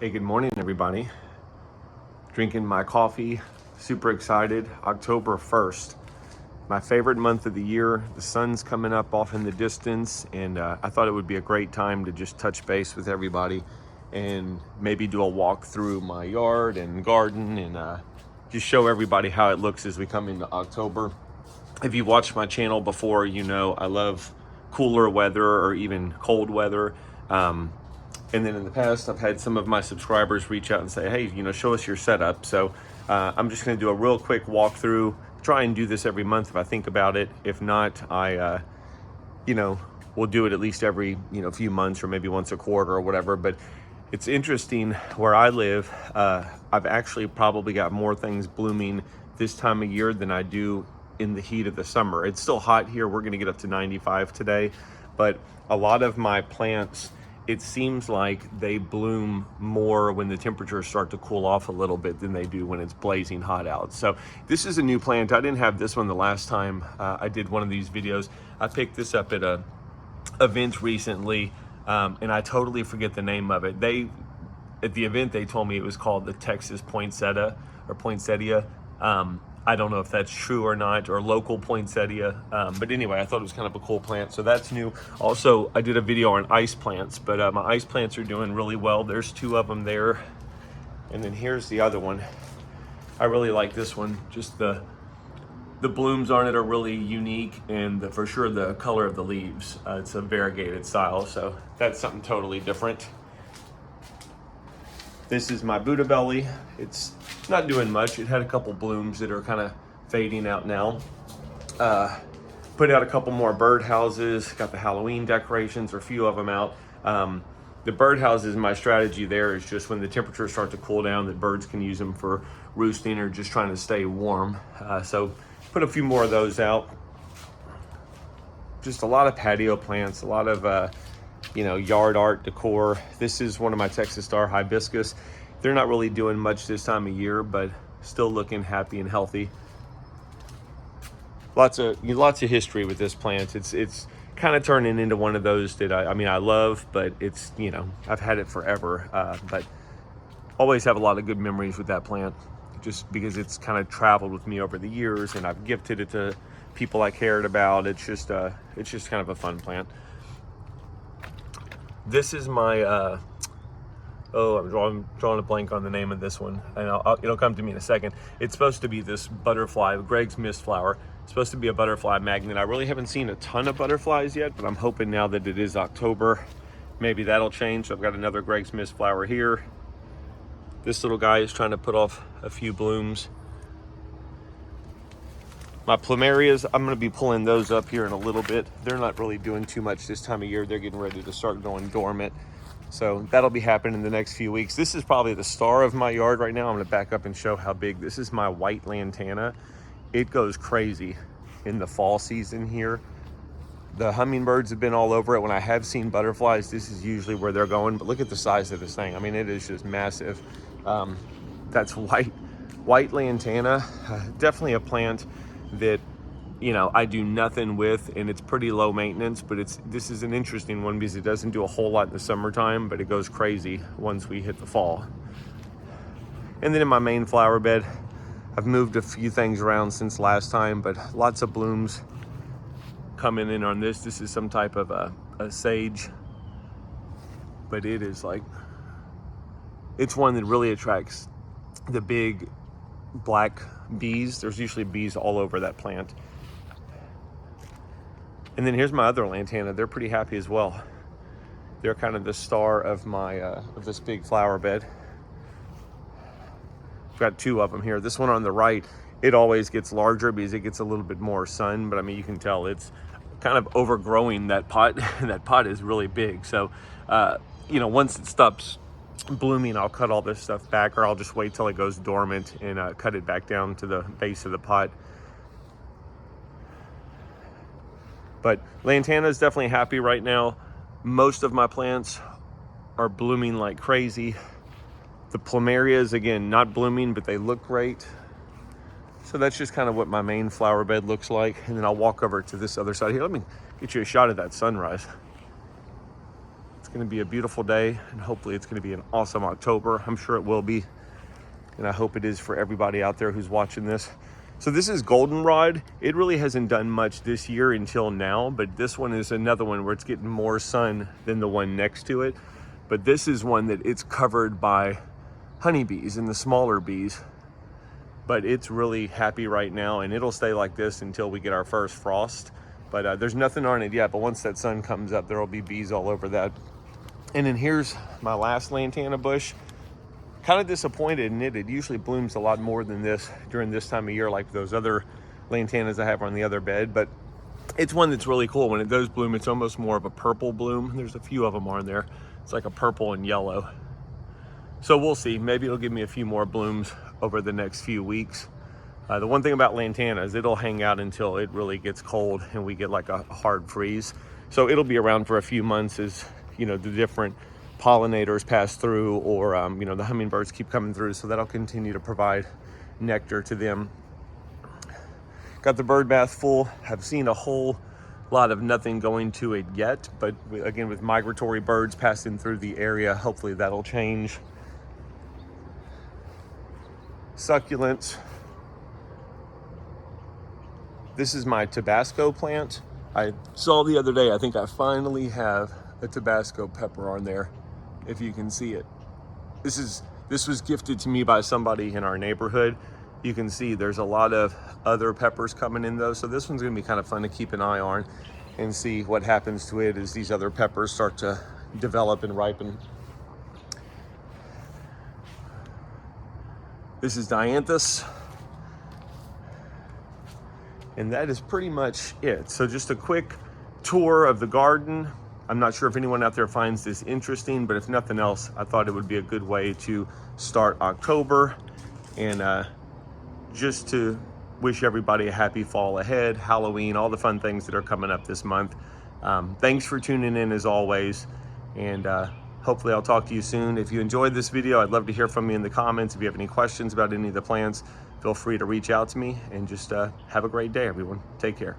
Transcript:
Hey, good morning, everybody. Drinking my coffee, super excited. October 1st, my favorite month of the year. The sun's coming up off in the distance, and I thought it would be a great time to just touch base with everybody and maybe do a walk through my yard and garden and just show everybody how it looks as we come into October. If you've watched my channel before, you know I love cooler weather or even cold weather. And then in the past, I've had some of my subscribers reach out and say, hey, show us your setup. So I'm just going to do a real quick walkthrough, try and do this every month if I think about it. If not, we'll do it at least every, few months or maybe once a quarter or whatever. But it's interesting where I live. I've actually probably got more things blooming this time of year than I do in the heat of the summer. It's still hot here. We're going to get up to 95 today. But a lot of my plants, it seems like they bloom more when the temperatures start to cool off a little bit than they do when it's blazing hot out. So this is a new plant. I didn't have this one the last time I did one of these videos. I picked this up at a event recently, and I totally forget the name of it. At the event, they told me it was called the Texas poinsettia or poinsettia. I don't know if that's true or not, or local poinsettia. But anyway, I thought it was kind of a cool plant. So that's new. Also, I did a video on ice plants, but my ice plants are doing really well. There's two of them there. And then here's the other one. I really like this one. Just the blooms on it are really unique, and for sure the color of the leaves. It's a variegated style, so that's something totally different. This is my Buddha belly. It's not doing much. It had a couple blooms that are kind of fading out now. Put out a couple more birdhouses. Got the Halloween decorations, or a few of them out. The birdhouses, my strategy there is just when the temperatures start to cool down, the birds can use them for roosting or just trying to stay warm. So put a few more of those out. Just a lot of patio plants, a lot of yard art decor. This is one of my Texas Star hibiscus. They're not really doing much this time of year, but still looking happy and healthy. Lots of history with this plant. It's kind of turning into one of those that I love, but it's, I've had it forever, but always have a lot of good memories with that plant, just because it's kind of traveled with me over the years, and I've gifted it to people I cared about. It's just kind of a fun plant. This is my, I'm drawing a blank on the name of this one, and it'll come to me in a second. It's supposed to be this butterfly, Greg's mist flower. It's supposed to be a butterfly magnet. I really haven't seen a ton of butterflies yet, but I'm hoping now that it is October, maybe that'll change. So I've got another Greg's mist flower here. This little guy is trying to put off a few blooms. My plumerias, I'm going to be pulling those up here in a little bit. They're not really doing too much this time of year. They're getting ready to start going dormant. So that'll be happening in the next few weeks. This is probably the star of my yard right now. I'm going to back up and show how big. This is my white lantana. It goes crazy in the fall season here. The hummingbirds have been all over it. When I have seen butterflies, this is usually where they're going. But look at the size of this thing. I mean, it is just massive. That's white lantana. Definitely a plant that I do nothing with, and it's pretty low maintenance, but this is an interesting one because it doesn't do a whole lot in the summertime, but it goes crazy once we hit the fall. And then in my main flower bed, I've moved a few things around since last time, but lots of blooms coming in on this. This is some type of a sage, but it is it's one that really attracts the big black bees. There's usually bees all over that plant. And then here's my other lantana. They're pretty happy as well. They're kind of the star of my of this big flower bed. I've got two of them here. This one on the right, it always gets larger because it gets a little bit more sun, but I mean, you can tell it's kind of overgrowing that pot. That pot is really big. So once it stops blooming, I'll cut all this stuff back, or I'll just wait till it goes dormant and cut it back down to the base of the pot. But lantana is definitely happy right now. Most of my plants are blooming like crazy. The plumerias, again, not blooming, but they look great. So that's just kind of what my main flower bed looks like. And then I'll walk over to this other side here. Let me get you a shot of that sunrise. It's going to be a beautiful day, and hopefully it's going to be an awesome October. I'm sure it will be, and I hope it is for everybody out there who's watching this. So this is goldenrod. It really hasn't done much this year until now, but this one is another one where it's getting more sun than the one next to it. But this is one that it's covered by honeybees and the smaller bees. But it's really happy right now, and it'll stay like this until we get our first frost. But there's nothing on it yet, but once that sun comes up, there'll be bees all over that. And then here's my last lantana bush. Kind of disappointed in it. It usually blooms a lot more than this during this time of year, like those other lantanas I have on the other bed. But it's one that's really cool. When it does bloom, it's almost more of a purple bloom. There's a few of them on there. It's like a purple and yellow. So we'll see. Maybe it'll give me a few more blooms over the next few weeks. The one thing about lantana is it'll hang out until it really gets cold and we get like a hard freeze. So it'll be around for a few months as, you know, the different pollinators pass through, or you know, the hummingbirds keep coming through, so that'll continue to provide nectar to them. Got the bird bath full. I've seen a whole lot of nothing going to it yet, but again, with migratory birds passing through the area, hopefully that'll change. Succulents. This is my Tabasco plant. I saw the other day, I think I finally have a Tabasco pepper on there, if you can see it. This was gifted to me by somebody in our neighborhood. You can see there's a lot of other peppers coming in though, so this one's gonna be kind of fun to keep an eye on and see what happens to it as these other peppers start to develop and ripen. This is Dianthus, and that is pretty much it. So just a quick tour of the garden. I'm not sure if anyone out there finds this interesting, but if nothing else, I thought it would be a good way to start October, and just to wish everybody a happy fall ahead, Halloween, all the fun things that are coming up this month. Thanks for tuning in as always, and hopefully I'll talk to you soon. If you enjoyed this video, I'd love to hear from you in the comments. If you have any questions about any of the plants, feel free to reach out to me, and just have a great day, everyone. Take care.